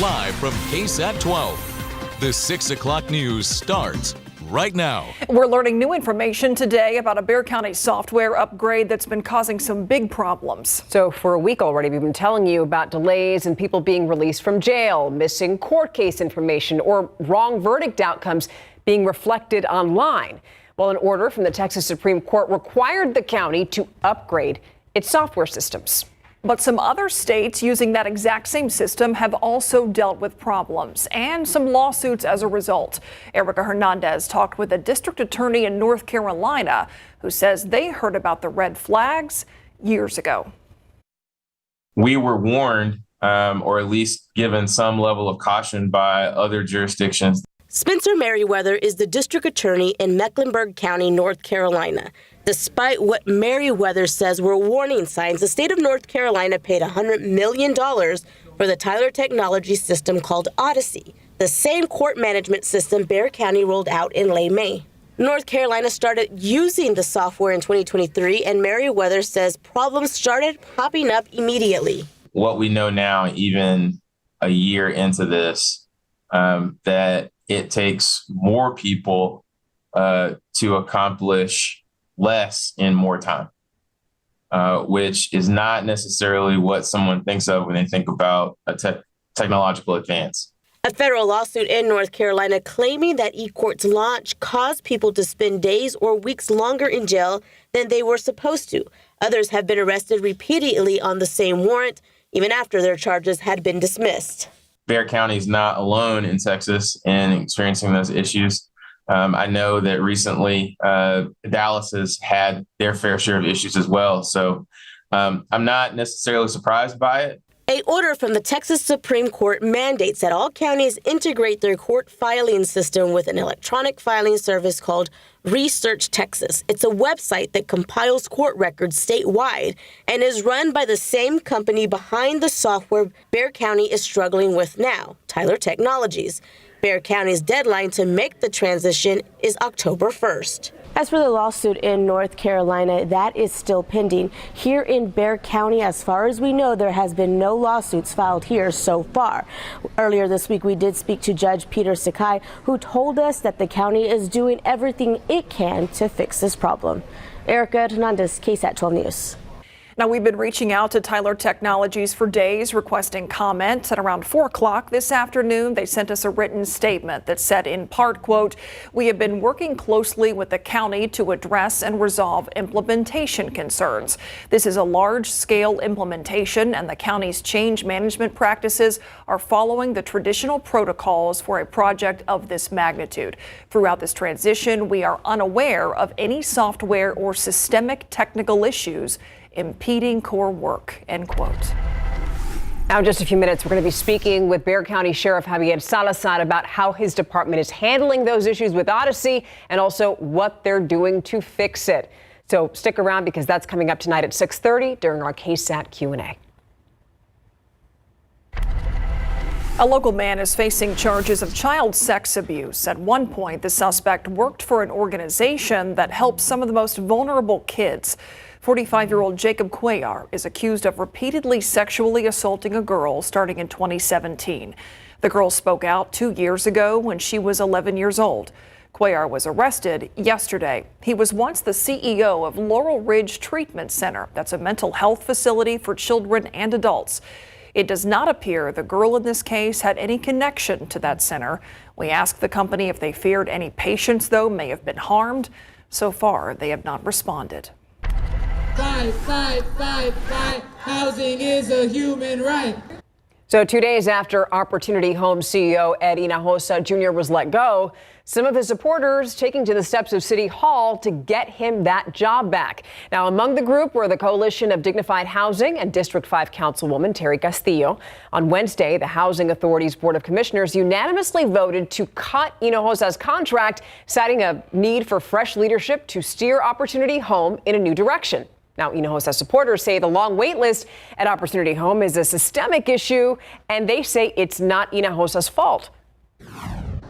Live from KSAT 12. The 6 o'clock news starts right now. We're learning new information today about a Bexar County software upgrade that's been causing some big problems. So for a week already, we've been telling you about delays and people being released from jail, missing court case information, or wrong verdict outcomes being reflected online. Well, an order from the Texas Supreme Court required the county to upgrade its software systems. But some other states using that exact same system have also dealt with problems and some lawsuits as a result. Erica Hernandez talked with a district attorney in North Carolina who says they heard about the red flags years ago. We were warned, or at least given some level of caution by other jurisdictions. Spencer Merriweather is the district attorney in Mecklenburg County, North Carolina. Despite what Merriweather says were warning signs, the state of North Carolina paid $100 million for the Tyler technology system called Odyssey, the same court management system Bexar County rolled out in late May. North Carolina started using the software in 2023, and Merriweather says problems started popping up immediately. What we know now, even a year into this, that it takes more people to accomplish less in more time, which is not necessarily what someone thinks of when they think about a technological advance. A federal lawsuit in North Carolina claiming that eCourt's launch caused people to spend days or weeks longer in jail than they were supposed to. Others have been arrested repeatedly on the same warrant, even after their charges had been dismissed. Bexar County is not alone in Texas in experiencing those issues. I know that recently Dallas has had their fair share of issues as well. So I'm not necessarily surprised by it. An order from the Texas Supreme Court mandates that all counties integrate their court filing system with an electronic filing service called Research Texas. It's a website that compiles court records statewide and is run by the same company behind the software Bexar County is struggling with now, Tyler Technologies. Bexar County's deadline to make the transition is October 1st. As for the lawsuit in North Carolina, that is still pending. Here in Bexar County, as far as we know, there has been no lawsuits filed here so far. Earlier this week, we did speak to Judge Peter Sakai, who told us that the county is doing everything it can to fix this problem. Erica Hernandez, KSAT 12 News. Now, we've been reaching out to Tyler Technologies for days, requesting comment. At around 4 o'clock this afternoon, they sent us a written statement that said, in part, quote, "We have been working closely with the county to address and resolve implementation concerns. This is a large-scale implementation, and the county's change management practices are following the traditional protocols for a project of this magnitude. Throughout this transition, we are unaware of any software or systemic technical issues impeding core work," end quote. Now, in just a few minutes, we're going to be speaking with Bexar County Sheriff Javier Salazar about how his department is handling those issues with Odyssey and also what they're doing to fix it. So stick around because that's coming up tonight at 6:30 during our KSAT Q&A. A local man is facing charges of child sex abuse. At one point, the suspect worked for an organization that helps some of the most vulnerable kids. 45-year-old Jacob Cuellar is accused of repeatedly sexually assaulting a girl starting in 2017. The girl spoke out 2 years ago when she was 11 years old. Cuellar was arrested yesterday. He was once the CEO of Laurel Ridge Treatment Center. That's a mental health facility for children and adults. It does not appear the girl in this case had any connection to that center. We asked the company if they feared any patients, though, may have been harmed. So far, they have not responded. Fight. Housing is a human right. So 2 days after Opportunity Home CEO Ed Hinojosa Jr. was let go, some of his supporters taking to the steps of City Hall to get him that job back. Now, among the group were the Coalition of Dignified Housing and District 5 Councilwoman Terry Castillo. On Wednesday, the Housing Authority's Board of Commissioners unanimously voted to cut Hinojosa's contract, citing a need for fresh leadership to steer Opportunity Home in a new direction. Now, Hinojosa's supporters say the long wait list at Opportunity Home is a systemic issue, and they say it's not Hinojosa's fault.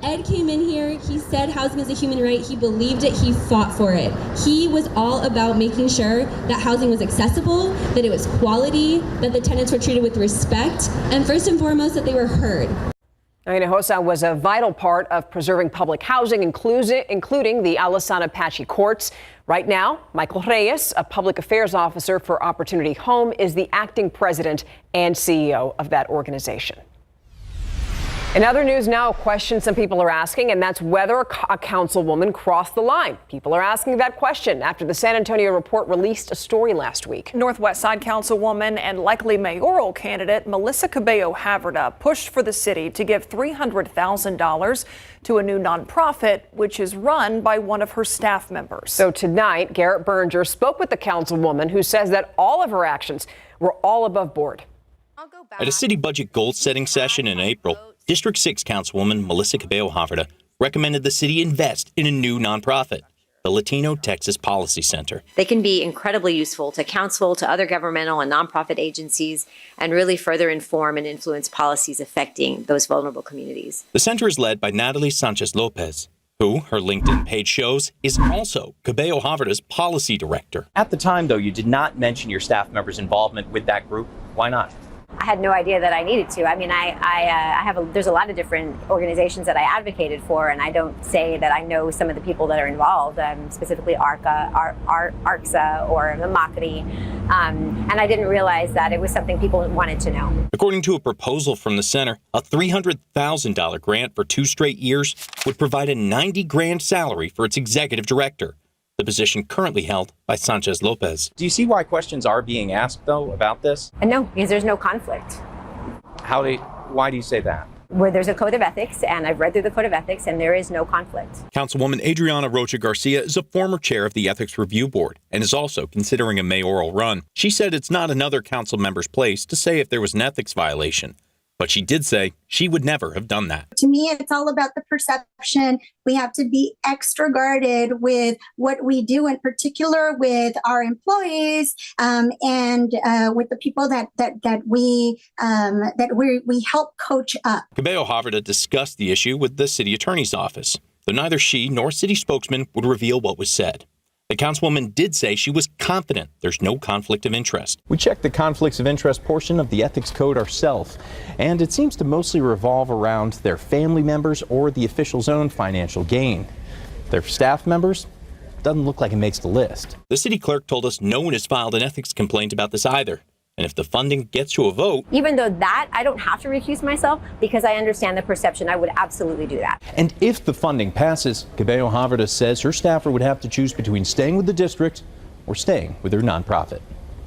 Ed came in here, he said housing is a human right, he believed it, he fought for it. He was all about making sure that housing was accessible, that it was quality, that the tenants were treated with respect, and first and foremost, that they were heard. Hinojosa was a vital part of preserving public housing, including the Alisson Apache courts. Right now, Michael Reyes, a public affairs officer for Opportunity Home, is the acting president and CEO of that organization. In other news now, a question some people are asking, and that's whether a councilwoman crossed the line. People are asking that question after the San Antonio Report released a story last week. Northwest Side Councilwoman and likely mayoral candidate Melissa Cabello-Haverda pushed for the city to give $300,000 to a new nonprofit, which is run by one of her staff members. So tonight, Garrett Berger spoke with the councilwoman, who says that all of her actions were all above board. At a city budget goal-setting session in April, District 6 Councilwoman Melissa Cabello-Haverda recommended the city invest in a new nonprofit, the Latino Texas Policy Center. They can be incredibly useful to council, to other governmental and nonprofit agencies, and really further inform and influence policies affecting those vulnerable communities. The center is led by Natalie Sanchez-Lopez, who, her LinkedIn page shows, is also Cabello-Haverda's policy director. At the time, though, you did not mention your staff members' involvement with that group. Why not? I had no idea that I needed to. I mean, there's a lot of different organizations that I advocated for, and I don't say that I know some of the people that are involved, specifically ARCSA or the Macri, and I didn't realize that it was something people wanted to know. According to a proposal from the center, a $300,000 grant for 2 straight years would provide a $90,000 salary for its executive director, the position currently held by Sanchez Lopez. Do you see why questions are being asked, though, about this? No, because there's no conflict. Why do you say that? Where there's a code of ethics, and I've read through the code of ethics, and there is no conflict. Councilwoman Adriana Rocha Garcia is a former chair of the Ethics Review Board and is also considering a mayoral run. She said it's not another council member's place to say if there was an ethics violation, but she did say she would never have done that. To me, it's all about the perception. We have to be extra guarded with what we do, in particular with our employees and with the people that we help coach up. Cabello-Haverda discussed the issue with the city attorney's office, though neither she nor city spokesman would reveal what was said. The councilwoman did say she was confident there's no conflict of interest. We checked the conflicts of interest portion of the ethics code ourselves, and it seems to mostly revolve around their family members or the official's own financial gain. Their staff members, doesn't look like it makes the list. The city clerk told us no one has filed an ethics complaint about this either. And if the funding gets to a vote... Even though that, I don't have to recuse myself because I understand the perception. I would absolutely do that. And if the funding passes, Cabello-Haverda says her staffer would have to choose between staying with the district or staying with her nonprofit.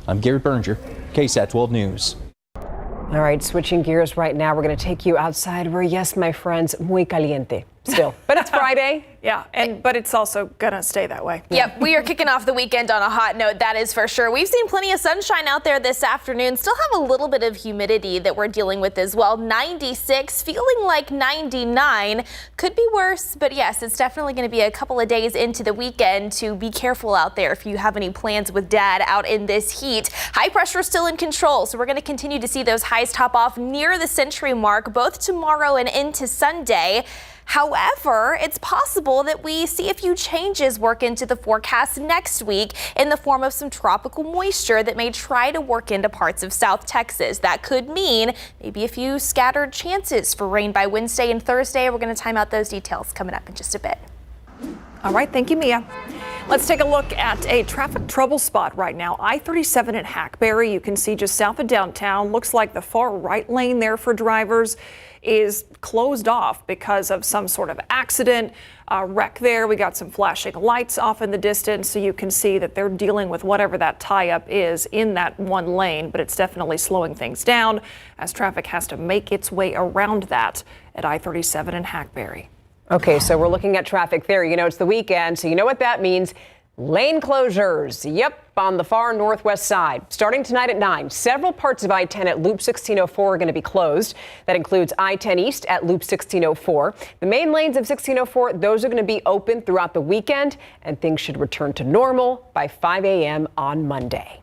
I'm Garrett Berger, KSAT 12 News. All right, switching gears right now, we're going to take you outside where, yes, my friends, muy caliente still. But it's Friday. Yeah, but it's also going to stay that way. Yep, we are kicking off the weekend on a hot note, that is for sure. We've seen plenty of sunshine out there this afternoon. Still have a little bit of humidity that we're dealing with as well. 96, feeling like 99. Could be worse, but yes, it's definitely going to be a couple of days into the weekend to be careful out there if you have any plans with Dad out in this heat. High pressure still in control, so we're going to continue to see those highs top off near the century mark both tomorrow and into Sunday. However, it's possible that we see a few changes work into the forecast next week in the form of some tropical moisture that may try to work into parts of South Texas. That could mean maybe a few scattered chances for rain by Wednesday and Thursday. We're going to time out those details coming up in just a bit. All right, thank you, Mia. Let's take a look at a traffic trouble spot right now. I-37 at Hackberry. You can see just south of downtown. Looks like the far right lane there for drivers is closed off because of some sort of accident, wreck there. We got some flashing lights off in the distance, so you can see that they're dealing with whatever that tie-up is in that one lane, but it's definitely slowing things down as traffic has to make its way around that at I-37 in Hackberry. Okay, so we're looking at traffic there. You know, it's the weekend, so you know what that means. Lane closures. Yep, on the far northwest side. Starting tonight at 9, several parts of I-10 at Loop 1604 are going to be closed. That includes I-10 East at Loop 1604. The main lanes of 1604, those are going to be open throughout the weekend, and things should return to normal by 5 a.m. on Monday.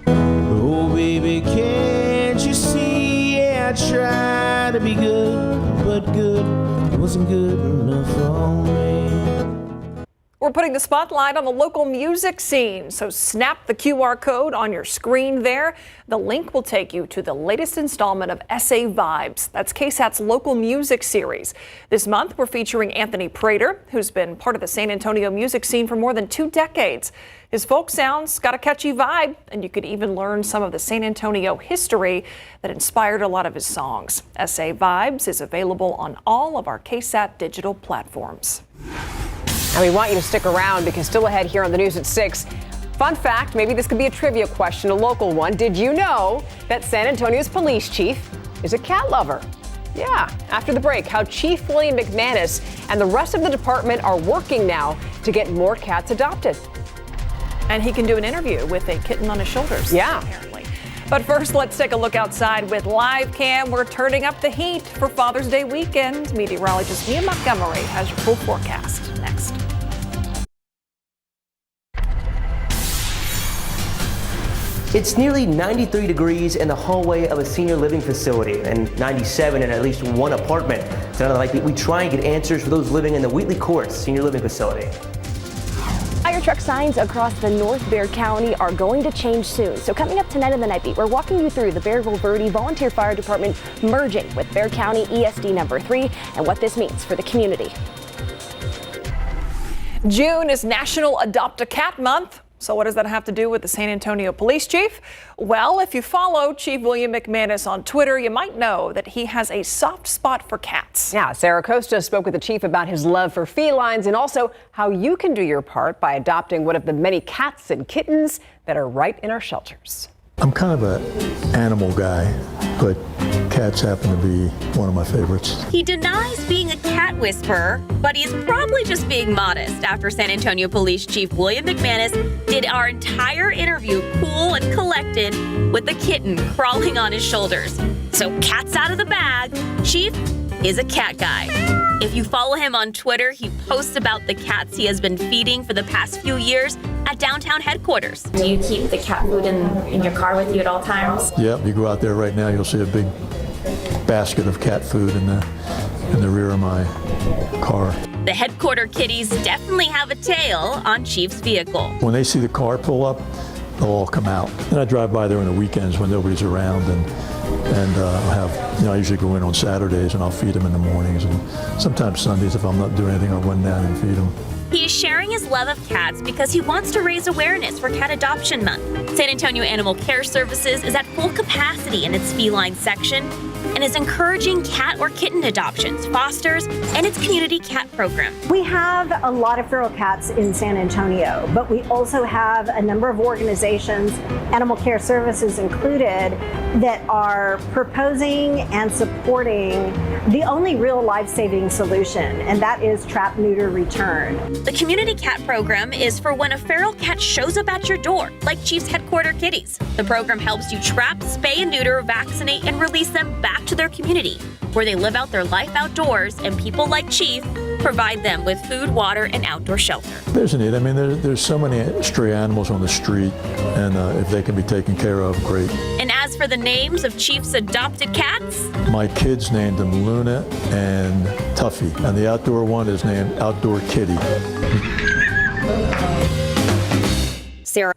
Oh, baby, can't you see? Yeah, tried to be good, but good wasn't good enough for me. We're putting the spotlight on the local music scene, so snap the QR code on your screen there. The link will take you to the latest installment of SA Vibes. That's KSAT's local music series. This month, we're featuring Anthony Prater, who's been part of the San Antonio music scene for more than 2 decades. His folk sound's got a catchy vibe, and you could even learn some of the San Antonio history that inspired a lot of his songs. SA Vibes is available on all of our KSAT digital platforms. And we want you to stick around because still ahead here on the news at 6. Fun fact, maybe this could be a trivia question, a local one. Did you know that San Antonio's police chief is a cat lover? Yeah, after the break, how Chief William McManus and the rest of the department are working now to get more cats adopted. And he can do an interview with a kitten on his shoulders. Yeah. Apparently. But first, let's take a look outside with Live Cam. We're turning up the heat for Father's Day weekend. Meteorologist Mia Montgomery has your full forecast next. It's nearly 93 degrees in the hallway of a senior living facility and 97 in at least one apartment. So like we try and get answers for those living in the Wheatley Courts senior living facility. Fire truck signs across the North Bexar County are going to change soon. So coming up tonight in the Night Beat, we're walking you through the Bearville-Verde Volunteer Fire Department merging with Bexar County ESD number 3 and what this means for the community. June is National Adopt a Cat Month. So what does that have to do with the San Antonio police chief? Well, if you follow Chief William McManus on Twitter, you might know that he has a soft spot for cats. Yeah, Sarah Costa spoke with the chief about his love for felines and also how you can do your part by adopting one of the many cats and kittens that are right in our shelters. I'm kind of an animal guy, but cats happen to be one of my favorites. He denies being a cat whisperer, but he's probably just being modest after San Antonio Police Chief William McManus did our entire interview cool and collected with the kitten crawling on his shoulders. So cat's out of the bag. Chief is a cat guy. If you follow him on Twitter, he posts about the cats he has been feeding for the past few years at downtown headquarters. Do you keep the cat food in your car with you at all times? Yep, you go out there right now, you'll see a big basket of cat food in the rear of my car. The headquarter kitties definitely have a tail on Chief's vehicle. When they see the car pull up, they'll all come out. And I drive by there on the weekends when nobody's around, and I'll have, I usually go in on Saturdays and I'll feed them in the mornings, and sometimes Sundays if I'm not doing anything, I'll run down and feed them. He is sharing his love of cats because he wants to raise awareness for Cat Adoption Month. San Antonio Animal Care Services is at full capacity in its feline section and is encouraging cat or kitten adoptions, fosters, and its community cat program. We have a lot of feral cats in San Antonio, but we also have a number of organizations, Animal Care Services included, that are proposing and supporting the only real life-saving solution, and that is trap, neuter, return. The community cat program is for when a feral cat shows up at your door, like Chief's headquarter kitties. The program helps you trap, spay and neuter, vaccinate, and release them back to their community, where they live out their life outdoors, and people like Chief provide them with food, water, and outdoor shelter. There's a need. I mean, there's so many stray animals on the street, and if they can be taken care of, great. And as for the names of Chief's adopted cats, my kids named them Luna and Tuffy, and the outdoor one is named Outdoor Kitty. Sarah.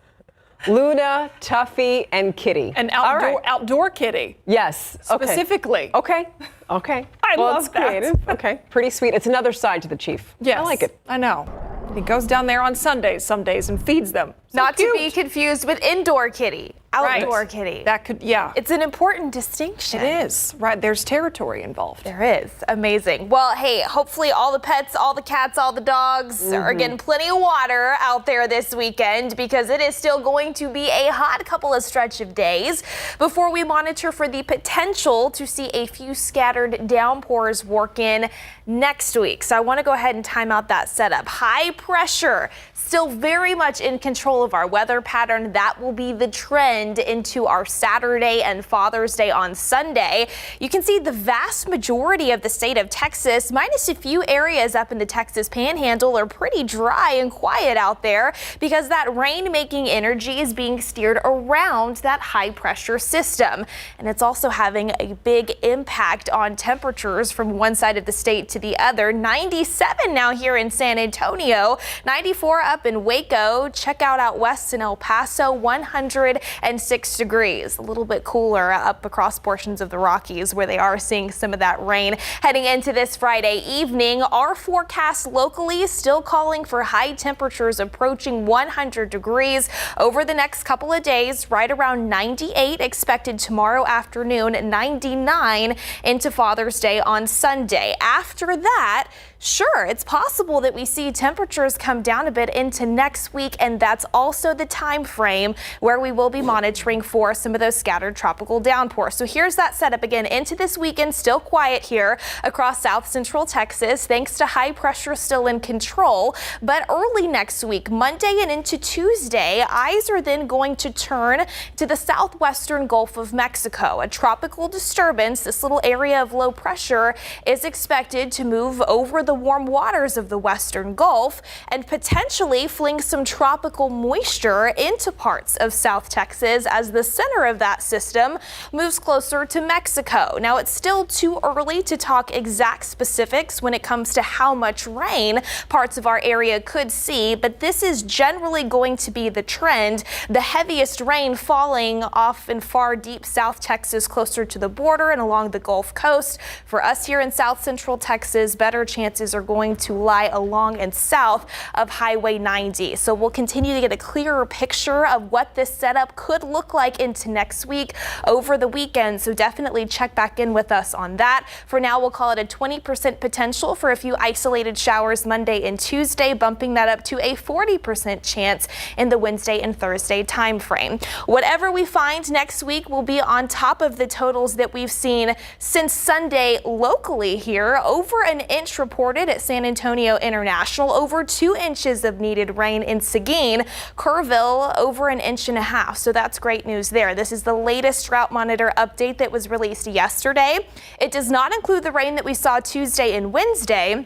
Luna, Tuffy, and Kitty. An outdoor kitty. Yes. Okay. Specifically. Okay. I love it's that. Creative. Okay. Pretty sweet. It's another side to the chief. Yes. I like it. I know. He goes down there on Sundays some days and feeds them. So Not cute. to be confused with indoor kitty, outdoor kitty. That could, yeah. It's an important distinction. It is, right? There's territory involved. There is. Amazing. Well, hey, hopefully all the pets, all the cats, all the dogs are getting plenty of water out there this weekend, because it is still going to be a hot couple of stretch of days before we monitor for the potential to see a few scattered downpours work in next week. So I want to go ahead and time out that setup. High pressure still very much in control control of our weather pattern. That will be the trend into our Saturday and Father's Day on Sunday. You can see the vast majority of the state of Texas, minus a few areas up in the Texas Panhandle, are pretty dry and quiet out there because that rain-making energy is being steered around that high-pressure system. And it's also having a big impact on temperatures from one side of the state to the other. 97 now here in San Antonio, 94 up in Waco. Check out west in El Paso, 106 degrees. A little bit cooler up across portions of the Rockies where they are seeing some of that rain. Heading into this Friday evening, our forecast locally is still calling for high temperatures approaching 100 degrees over the next couple of days, right around 98 expected tomorrow afternoon, 99 into Father's Day on Sunday. After that, sure, it's possible that we see temperatures come down a bit into next week, and that's also the time frame where we will be monitoring for some of those scattered tropical downpours. So here's that setup again into this weekend. Still quiet here across south central Texas thanks to high pressure still in control. But early next week, Monday and into Tuesday, eyes are then going to turn to the southwestern Gulf of Mexico. A tropical disturbance, this little area of low pressure, is expected to move over the warm waters of the western Gulf and potentially fling some tropical moisture into parts of South Texas as the center of that system moves closer to Mexico. Now, it's still too early to talk exact specifics when it comes to how much rain parts of our area could see, but this is generally going to be the trend. The heaviest rain falling off in far deep South Texas closer to the border and along the Gulf Coast. For us here in South Central Texas, better chances are going to lie along and south of Highway 90. So we'll continue to get a clearer picture of what this setup could look like into next week over the weekend. So definitely check back in with us on that. For now, we'll call it a 20% potential for a few isolated showers Monday and Tuesday, bumping that up to a 40% chance in the Wednesday and Thursday time frame. Whatever we find next week will be on top of the totals that we've seen since Sunday locally here. Over an inch reported at San Antonio International, over 2 inches of needed rain in Seguin, Kerrville over an inch and a half. So that's great news there. This is the latest drought monitor update that was released yesterday. It does not include the rain that we saw Tuesday and Wednesday,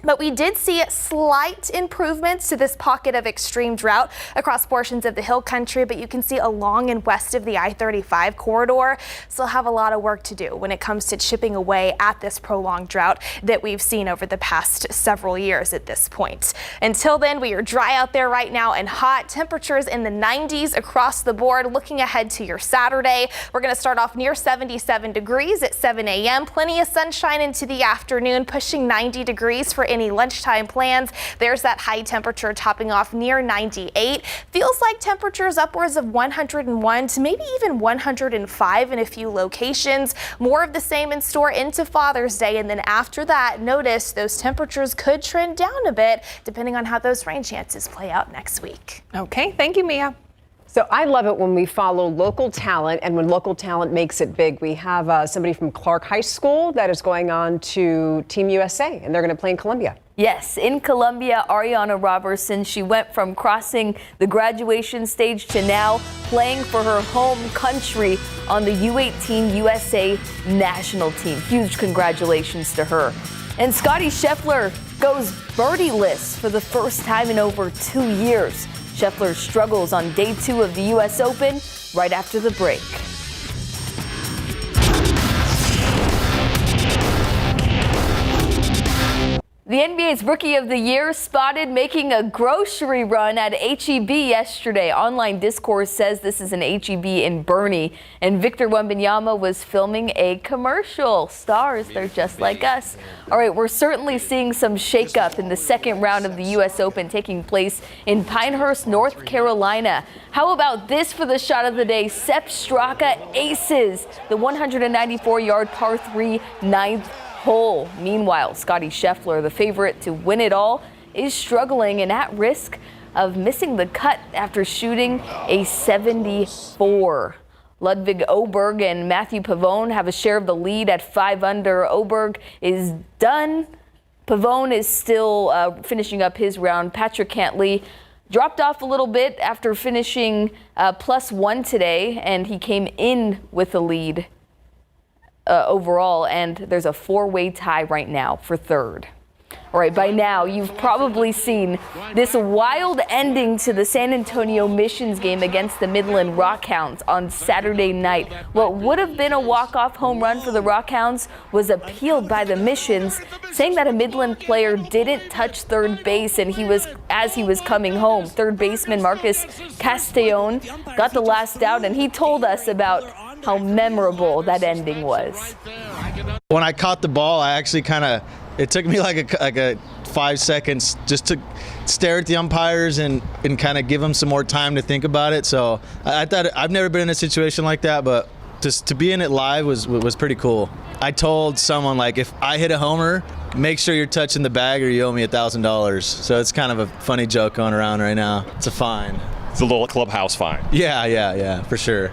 but we did see slight improvements to this pocket of extreme drought across portions of the hill country, but you can see along and west of the I-35 corridor still have a lot of work to do when it comes to chipping away at this prolonged drought that we've seen over the past several years at this point. Until then, we are dry out there right now and hot. Temperatures in the 90s across the board. Looking ahead to your Saturday, we're going to start off near 77 degrees at 7 a.m. Plenty of sunshine into the afternoon, pushing 90 degrees for any lunchtime plans. There's that high temperature topping off near 98. Feels like temperatures upwards of 101 to maybe even 105 in a few locations. More of the same in store into Father's Day. And then after that, notice those temperatures could trend down a bit depending on how those rain chances play out next week. Okay, thank you, Mia. So I love it when we follow local talent and when local talent makes it big. We have somebody from Clark High School that is going on to Team USA, and they're going to play in Columbia. Yes, in Columbia, Ariana Robertson, she went from crossing the graduation stage to now playing for her home country on the U18 USA national team. Huge congratulations to her. And Scottie Scheffler goes birdie-less for the first time in over 2 years. Scheffler struggles on day 2 of the U.S. Open right after the break. The NBA's Rookie of the Year spotted making a grocery run at H-E-B yesterday. Online discourse says this is an H-E-B in Bernie, and Victor Wembanyama was filming a commercial. Stars, they're just like us. All right, we're certainly seeing some shakeup in the second round of the U.S. Open taking place in Pinehurst, North Carolina. How about this for the shot of the day? Sepp Straka aces the 194-yard par 3 ninth hole. Meanwhile, Scottie Scheffler, the favorite to win it all, is struggling and at risk of missing the cut after shooting a 74. Ludwig Åberg and Matthew Pavone have a share of the lead at 5 under. Åberg is done. Pavone is still finishing up his round. Patrick Cantley dropped off a little bit after finishing +1 today, and he came in with a lead overall, and there's a 4-way tie right now for third. All right, by now you've probably seen this wild ending to the San Antonio Missions game against the Midland Rockhounds on Saturday night. What would have been a walk-off home run for the Rockhounds was appealed by the Missions, saying that a Midland player didn't touch third base and he was coming home. Third baseman Marcus Castellon got the last out, and he told us about how memorable that ending was. When I caught the ball, I actually it took me like a 5 seconds just to stare at the umpires and kind of give them some more time to think about it. So I thought, I've never been in a situation like that, but just to be in it live was pretty cool. I told someone, like, if I hit a homer, make sure you're touching the bag or you owe me $1,000. So it's kind of a funny joke going around right now. It's a fine. It's a little clubhouse fine. Yeah, for sure.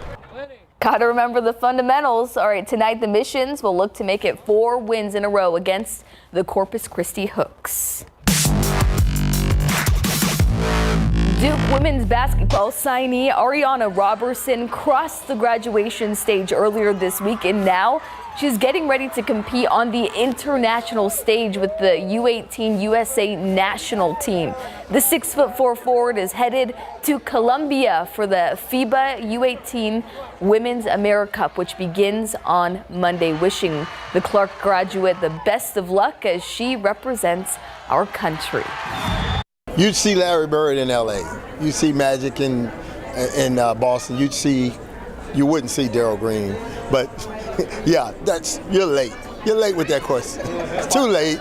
Gotta remember the fundamentals. All right, tonight the Missions will look to make it 4 wins in a row against the Corpus Christi Hooks. Duke women's basketball signee Ariana Robertson crossed the graduation stage earlier this week, and now she's getting ready to compete on the international stage with the U18 USA national team. The 6'4" forward is headed to Colombia for the FIBA U18 Women's AmeriCup, which begins on Monday. Wishing the Clark graduate the best of luck as she represents our country. You'd see Larry Bird in LA. You see Magic in Boston. You wouldn't see Darryl Green. But yeah, you're late. You're late with that question. It's too late.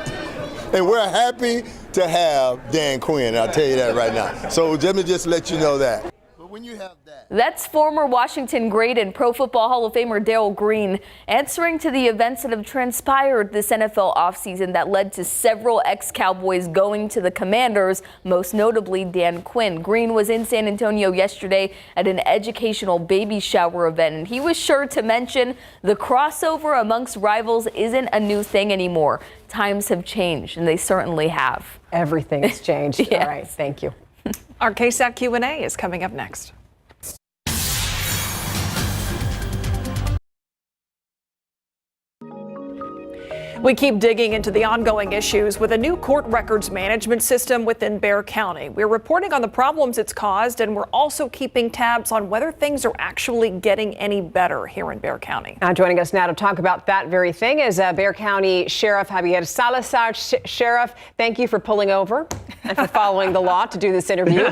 And we're happy to have Dan Quinn. I'll tell you that right now. So let me just let you know that. But when you have That's former Washington great and Pro Football Hall of Famer Darryl Green answering to the events that have transpired this NFL offseason that led to several ex-Cowboys going to the Commanders, most notably Dan Quinn. Green was in San Antonio yesterday at an educational baby shower event, and he was sure to mention the crossover amongst rivals isn't a new thing anymore. Times have changed, and they certainly have. Everything's changed. Yes. All right, thank you. Our KSAT Q&A is coming up next. We keep digging into the ongoing issues with a new court records management system within Bexar County. We're reporting on the problems it's caused, and we're also keeping tabs on whether things are actually getting any better here in Bexar County. Joining us now to talk about that very thing is Bexar County Sheriff Javier Salazar. Sheriff, thank you for pulling over and for following the law to do this interview.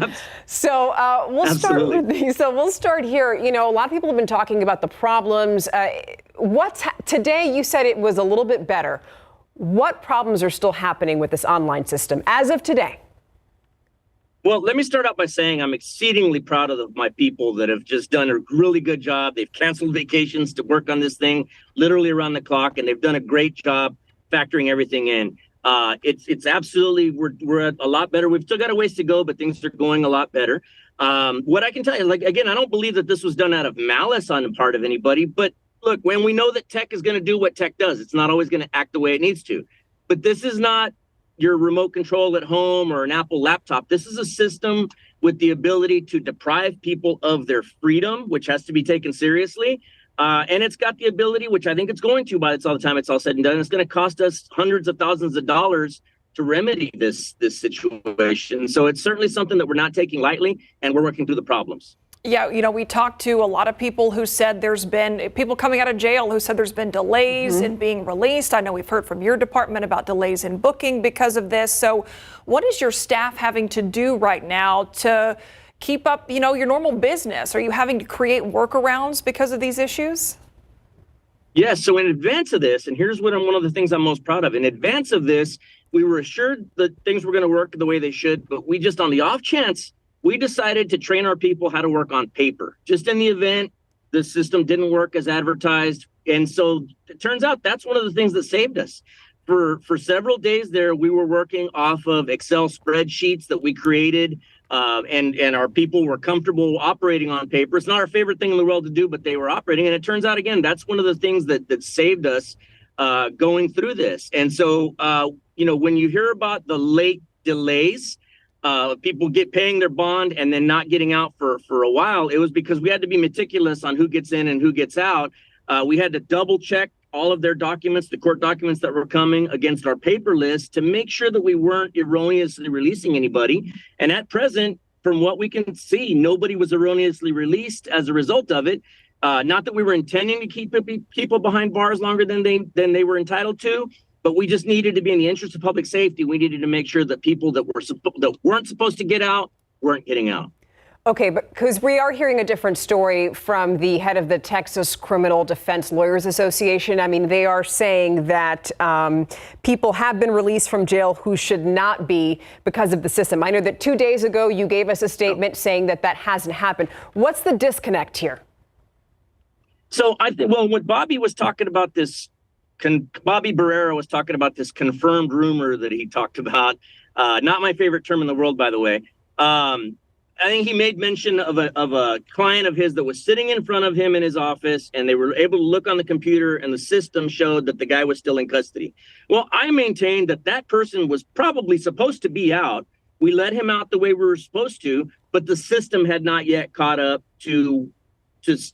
So we'll start here. You know, a lot of people have been talking about the problems. Today you said it was a little bit better. What problems are still happening with this online system as of today? Well, let me start out by saying I'm exceedingly proud of my people that have just done a really good job. They've canceled vacations to work on this thing literally around the clock, and they've done a great job factoring everything in. It's absolutely, we're a lot better. We've still got a ways to go, but things are going a lot better. What I can tell you, like, again, I don't believe that this was done out of malice on the part of anybody, but look, when we know that tech is going to do what tech does, it's not always going to act the way it needs to. But this is not your remote control at home or an Apple laptop. This is a system with the ability to deprive people of their freedom, which has to be taken seriously. And it's got the ability, which I think it's going to by the time it's all said and done, it's going to cost us hundreds of thousands of dollars to remedy this situation. So it's certainly something that we're not taking lightly, and we're working through the problems. Yeah, you know, we talked to a lot of people who said there's been people coming out of jail who said there's been delays in being released. I know we've heard from your department about delays in booking because of this. So what is your staff having to do right now to keep up, you know, your normal business? Are you having to create workarounds because of these issues? Yes. So in advance of this, and here's one of the things I'm most proud of. In advance of this, we were assured that things were going to work the way they should, but we just, on the off chance, we decided to train our people how to work on paper. Just in the event the system didn't work as advertised. And so it turns out that's one of the things that saved us. For several days there, we were working off of Excel spreadsheets that we created, and our people were comfortable operating on paper. It's not our favorite thing in the world to do, but they were operating. And it turns out, again, that's one of the things that saved us going through this. And so, you know, when you hear about the late delays, people paying their bond and then not getting out for a while, it was because we had to be meticulous on who gets in and who gets out. We had to double check all of their documents, the court documents that were coming, against our paper list to make sure that we weren't erroneously releasing anybody. And at present, from what we can see, nobody was erroneously released as a result of it. Not that we were intending to keep people behind bars longer than they were entitled to, but we just needed to be in the interest of public safety. We needed to make sure that people that weren't supposed to get out weren't getting out. Okay, but because we are hearing a different story from the head of the Texas Criminal Defense Lawyers Association. I mean, they are saying that people have been released from jail who should not be because of the system. I know that 2 days ago you gave us a statement saying that hasn't happened. What's the disconnect here? So when Bobby was talking about this, Bobby Barrera was talking about this confirmed rumor that he talked about. Not my favorite term in the world, by the way. I think he made mention of a client of his that was sitting in front of him in his office, and they were able to look on the computer, and the system showed that the guy was still in custody. Well, I maintain that person was probably supposed to be out. We let him out the way we were supposed to, but the system had not yet caught up to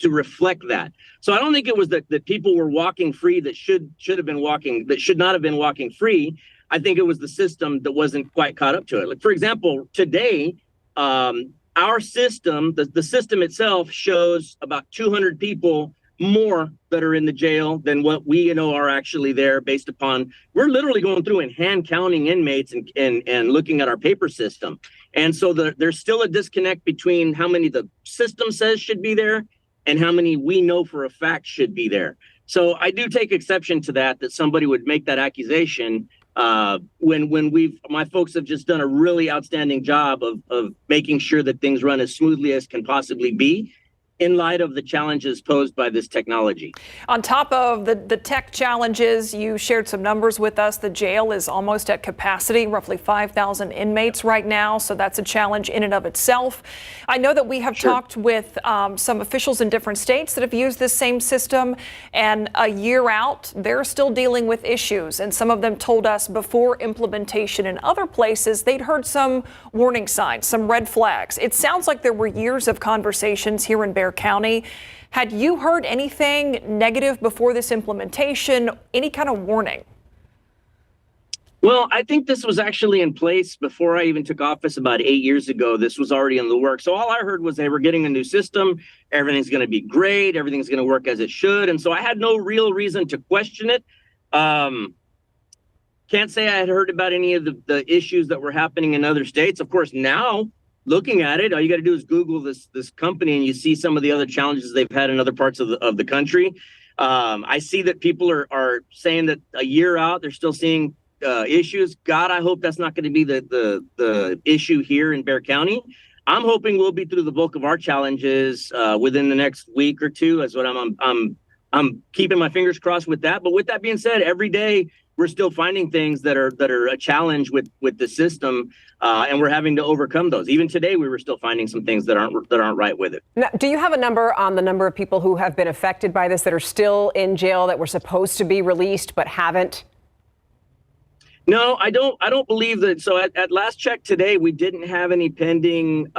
reflect that. So I don't think it was that people were walking free that should not have been walking free. I think it was the system that wasn't quite caught up to it. Like, for example, today, our system, the system itself, shows about 200 people more that are in the jail than what we know are actually there, based upon, we're literally going through and hand counting inmates and looking at our paper system. And so there's still a disconnect between how many the system says should be there and how many we know for a fact should be there. So I do take exception to that somebody would make that accusation when my folks have just done a really outstanding job of making sure that things run as smoothly as can possibly be in light of the challenges posed by this technology. On top of the tech challenges, you shared some numbers with us. The jail is almost at capacity, roughly 5,000 inmates right now. So that's a challenge in and of itself. I know that we have talked with some officials in different states that have used this same system, and a year out, they're still dealing with issues. And some of them told us before implementation in other places, they'd heard some warning signs, some red flags. It sounds like there were years of conversations here in Bexar County. Had you heard anything negative before this implementation? Any kind of warning? Well, I think this was actually in place before I even took office about 8 years ago. This was already in the works. So all I heard was they were getting a new system. Everything's going to be great. Everything's going to work as it should. And so I had no real reason to question it. Can't say I had heard about any of the issues that were happening in other states. Of course, now, looking at it, all you got to do is Google this company, and you see some of the other challenges they've had in other parts of the country. I see that people are saying that a year out, they're still seeing issues. God, I hope that's not going to be the issue here in Bexar County. I'm hoping we'll be through the bulk of our challenges within the next week or two. That's what I'm keeping my fingers crossed with that. But with that being said, every day we're still finding things that are a challenge with the system, and we're having to overcome those. Even today, we were still finding some things that aren't right with it. Now, do you have a number on the number of people who have been affected by this that are still in jail that were supposed to be released but haven't? No, I don't believe that. So at last check today, we didn't have any pending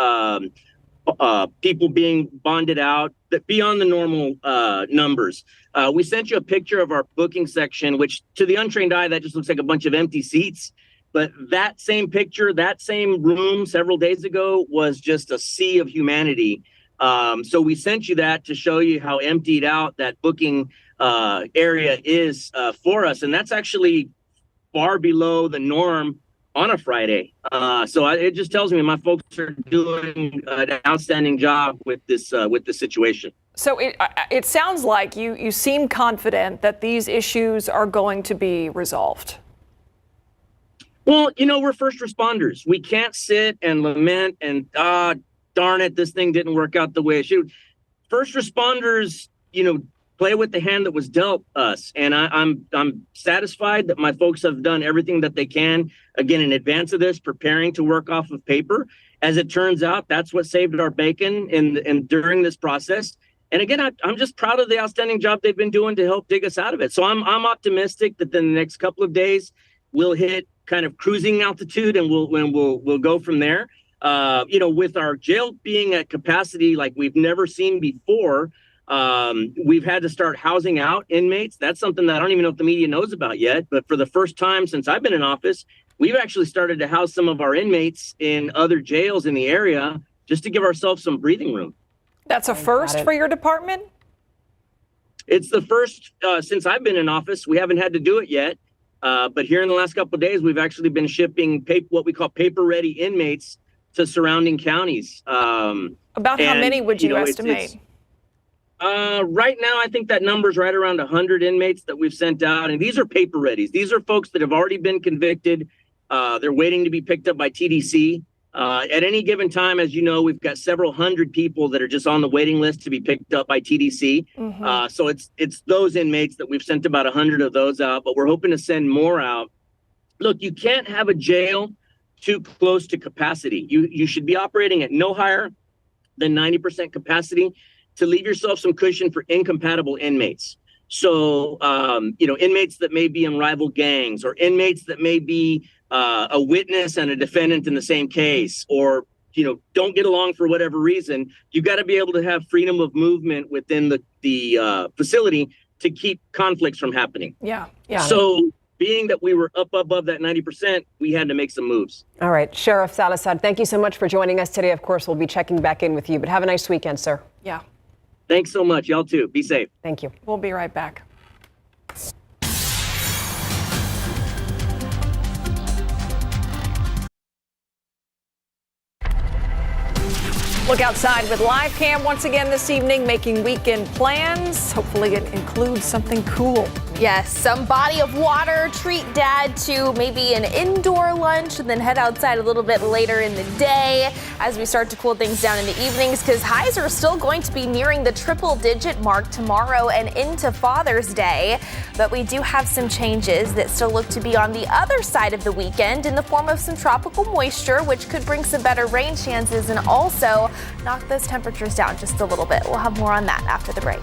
people being bonded out that beyond the normal numbers. We sent you a picture of our booking section, which to the untrained eye, that just looks like a bunch of empty seats. But that same picture, that same room several days ago was just a sea of humanity. So we sent you that to show you how emptied out that booking area is for us. And that's actually far below the norm on a Friday. So it just tells me my folks are doing an outstanding job with this situation. So it sounds like you seem confident that these issues are going to be resolved. Well, we're first responders. We can't sit and lament and darn it, this thing didn't work out the way it should. First responders, play with the hand that was dealt us. And I'm satisfied that my folks have done everything that they can, again, in advance of this, preparing to work off of paper. As it turns out, that's what saved our bacon during this process. And again, I'm just proud of the outstanding job they've been doing to help dig us out of it. So I'm optimistic that in the next couple of days, we'll hit kind of cruising altitude, and we'll go from there. With our jail being at capacity like we've never seen before, we've had to start housing out inmates. That's something that I don't even know if the media knows about yet. But for the first time since I've been in office, we've actually started to house some of our inmates in other jails in the area just to give ourselves some breathing room. That's a first for your department? It's the first since I've been in office. We haven't had to do it yet. But here in the last couple of days, we've actually been shipping what we call paper-ready inmates to surrounding counties. About how many would you estimate? Right now, I think that number's right around 100 inmates that we've sent out. And these are paper-readies. These are folks that have already been convicted. They're waiting to be picked up by TDC. At any given time, as you know, we've got several hundred people that are just on the waiting list to be picked up by TDC. So it's those inmates that we've sent about 100 of those out, but we're hoping to send more out. Look, you can't have a jail too close to capacity. You should be operating at no higher than 90% capacity to leave yourself some cushion for incompatible inmates. So, inmates that may be in rival gangs, or inmates that may be a witness and a defendant in the same case, or, don't get along for whatever reason. You've got to be able to have freedom of movement within the facility to keep conflicts from happening. Yeah. So being that we were up above that 90%, we had to make some moves. All right, Sheriff Salazar, thank you so much for joining us today. Of course, we'll be checking back in with you, but have a nice weekend, sir. Yeah. Thanks so much. Y'all too. Be safe. Thank you. We'll be right back. Look outside with live cam once again this evening, making weekend plans. Hopefully it includes something cool. Yes, some body of water, treat dad to maybe an indoor lunch, and then head outside a little bit later in the day as we start to cool things down in the evenings, because highs are still going to be nearing the triple-digit mark tomorrow and into Father's Day. But we do have some changes that still look to be on the other side of the weekend in the form of some tropical moisture, which could bring some better rain chances and also knock those temperatures down just a little bit. We'll have more on that after the break.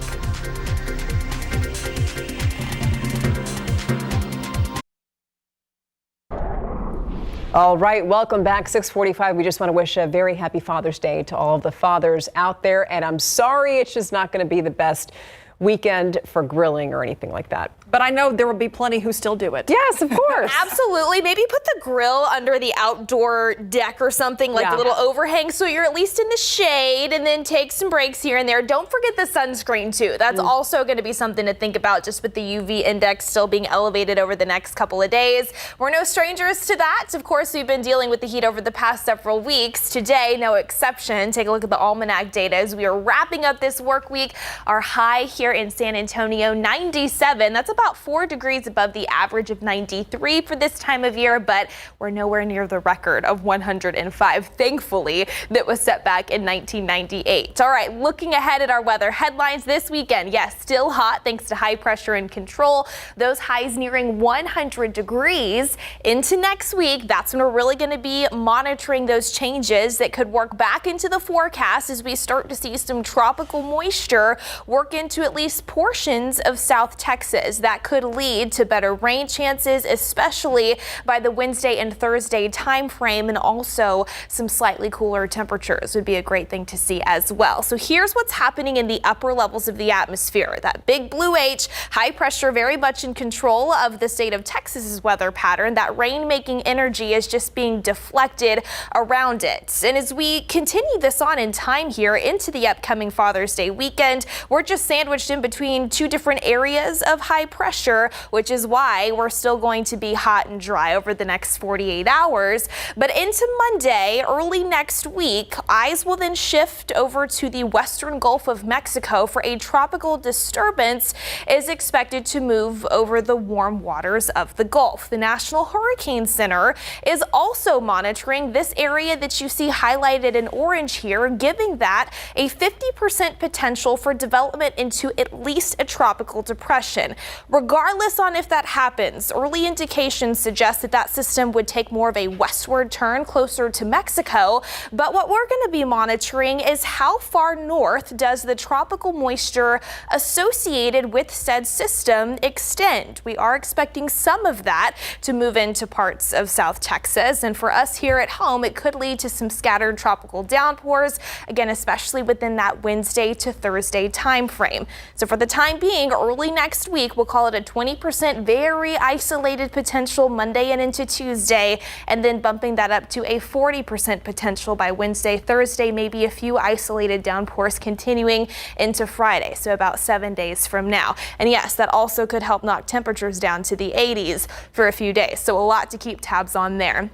All right, welcome back. 6:45. We just want to wish a very happy Father's Day to all of the fathers out there. And I'm sorry, it's just not going to be the best weekend for grilling or anything like that. But I know there will be plenty who still do it. Yes, of course. Absolutely. Maybe put the grill under the outdoor deck or something, like the little overhang, so you're at least in the shade, and then take some breaks here and there. Don't forget the sunscreen too. That's also going to be something to think about, just with the UV index still being elevated over the next couple of days. We're no strangers to that. Of course, we've been dealing with the heat over the past several weeks. Today, no exception. Take a look at the almanac data as we are wrapping up this work week. Our high here in San Antonio, 97. That's about 4 degrees above the average of 93 for this time of year, but we're nowhere near the record of 105, thankfully, that was set back in 1998. All right, looking ahead at our weather headlines this weekend. Yes, still hot thanks to high pressure and control. Those highs nearing 100 degrees into next week. That's when we're really going to be monitoring those changes that could work back into the forecast as we start to see some tropical moisture work into at least portions of South Texas. That could lead to better rain chances, especially by the Wednesday and Thursday time frame, and also some slightly cooler temperatures would be a great thing to see as well. So here's what's happening in the upper levels of the atmosphere. That big blue H, high pressure, very much in control of the state of Texas's weather pattern. That rain-making energy is just being deflected around it. And as we continue this on in time here into the upcoming Father's Day weekend, we're just sandwiched in between two different areas of high pressure, which is why we're still going to be hot and dry over the next 48 hours. But into Monday, early next week, eyes will then shift over to the western Gulf of Mexico for a tropical disturbance is expected to move over the warm waters of the Gulf. The National Hurricane Center is also monitoring this area that you see highlighted in orange here, giving that a 50% potential for development into at least a tropical depression. Regardless on if that happens, early indications suggest that that system would take more of a westward turn closer to Mexico. But what we're going to be monitoring is how far north does the tropical moisture associated with said system extend. We are expecting some of that to move into parts of South Texas, and for us here at home, it could lead to some scattered tropical downpours, again, especially within that Wednesday to Thursday time frame. So for the time being, early next week, we'll call it a 20% very isolated potential Monday and into Tuesday, and then bumping that up to a 40% potential by Wednesday, Thursday, maybe a few isolated downpours continuing into Friday, so about 7 days from now. And yes, that also could help knock temperatures down to the 80s for a few days, so a lot to keep tabs on there.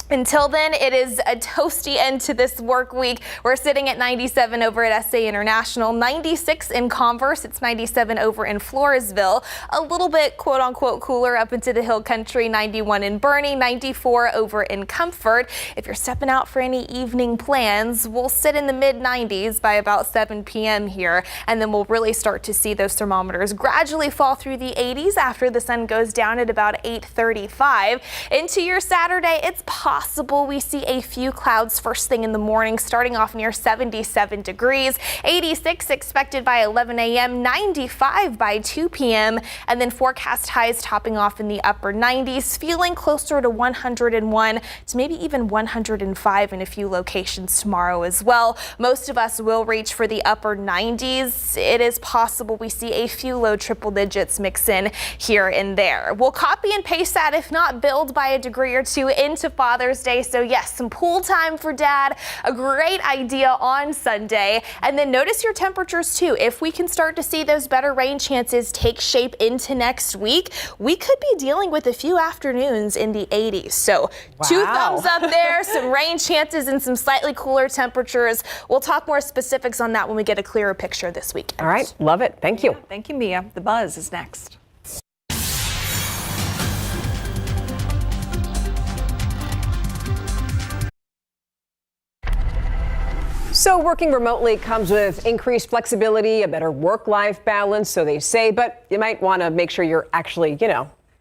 Until then, it is a toasty end to this work week. We're sitting at 97 over at SA International, 96 in Converse. It's 97 over in Floresville. A little bit quote unquote cooler up into the hill country, 91 in Bernie, 94 over in Comfort. If you're stepping out for any evening plans, we'll sit in the mid 90s by about 7 p.m. here. And then we'll really start to see those thermometers gradually fall through the 80s after the sun goes down at about 8:35. Into your Saturday, it's possible we see a few clouds first thing in the morning, starting off near 77 degrees, 86 expected by 11 a.m., 95 by 2 p.m., and then forecast highs topping off in the upper 90s, feeling closer to 101 to maybe even 105 in a few locations tomorrow as well. Most of us will reach for the upper 90s. It is possible we see a few low triple digits mix in here and there. We'll copy and paste that, if not build by a degree or two into Father's Day. So yes, some pool time for dad, a great idea on Sunday. And then notice your temperatures too. If we can start to see those better rain chances take shape into next week, we could be dealing with a few afternoons in the 80s. So Two thumbs up there, some rain chances and some slightly cooler temperatures. We'll talk more specifics on that when we get a clearer picture this weekend. All right, love it. Thank you. Thank you, Mia. The Buzz is next. So working remotely comes with increased flexibility, a better work-life balance, so they say, but you might want to make sure you're actually,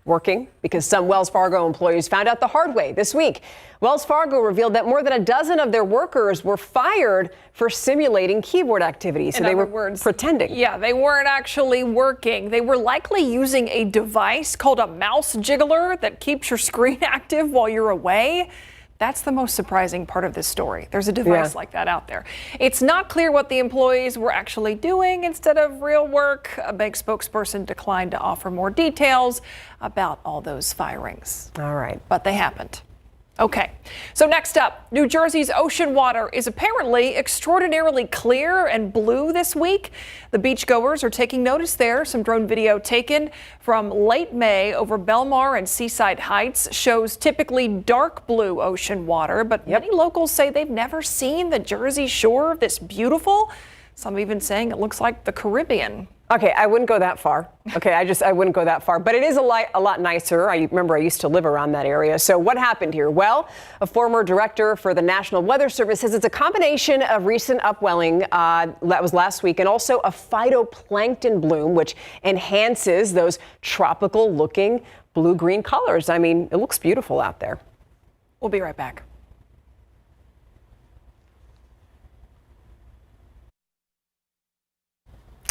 working, because some Wells Fargo employees found out the hard way this week. Wells Fargo revealed that more than a dozen of their workers were fired for simulating keyboard activity. So they were pretending. Yeah, they weren't actually working. They were likely using a device called a mouse jiggler that keeps your screen active while you're away. That's the most surprising part of this story. There's a device like that out there. It's not clear what the employees were actually doing instead of real work. A bank spokesperson declined to offer more details about all those firings. All right. But they happened. Okay, so next up, New Jersey's ocean water is apparently extraordinarily clear and blue this week. The beachgoers are taking notice there. Some drone video taken from late May over Belmar and Seaside Heights shows typically dark blue ocean water, but many locals say they've never seen the Jersey shore this beautiful. Some even saying it looks like the Caribbean. Okay, I wouldn't go that far. Okay, I wouldn't go that far, but it is a lot nicer. I remember I used to live around that area. So what happened here? Well, a former director for the National Weather Service says it's a combination of recent upwelling that was last week and also a phytoplankton bloom, which enhances those tropical looking blue-green colors. I mean, it looks beautiful out there. We'll be right back.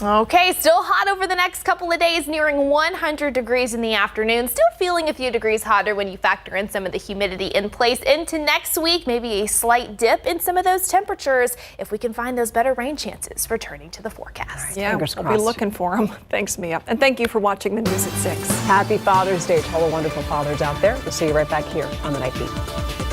Okay, still hot over the next couple of days, nearing 100 degrees in the afternoon. Still feeling a few degrees hotter when you factor in some of the humidity in place. Into next week, maybe a slight dip in some of those temperatures if we can find those better rain chances returning to the forecast. Right, yeah, we'll be looking for them. Thanks, Mia. And thank you for watching the news at 6. Happy Father's Day to all the wonderful fathers out there. We'll see you right back here on the Night Beat.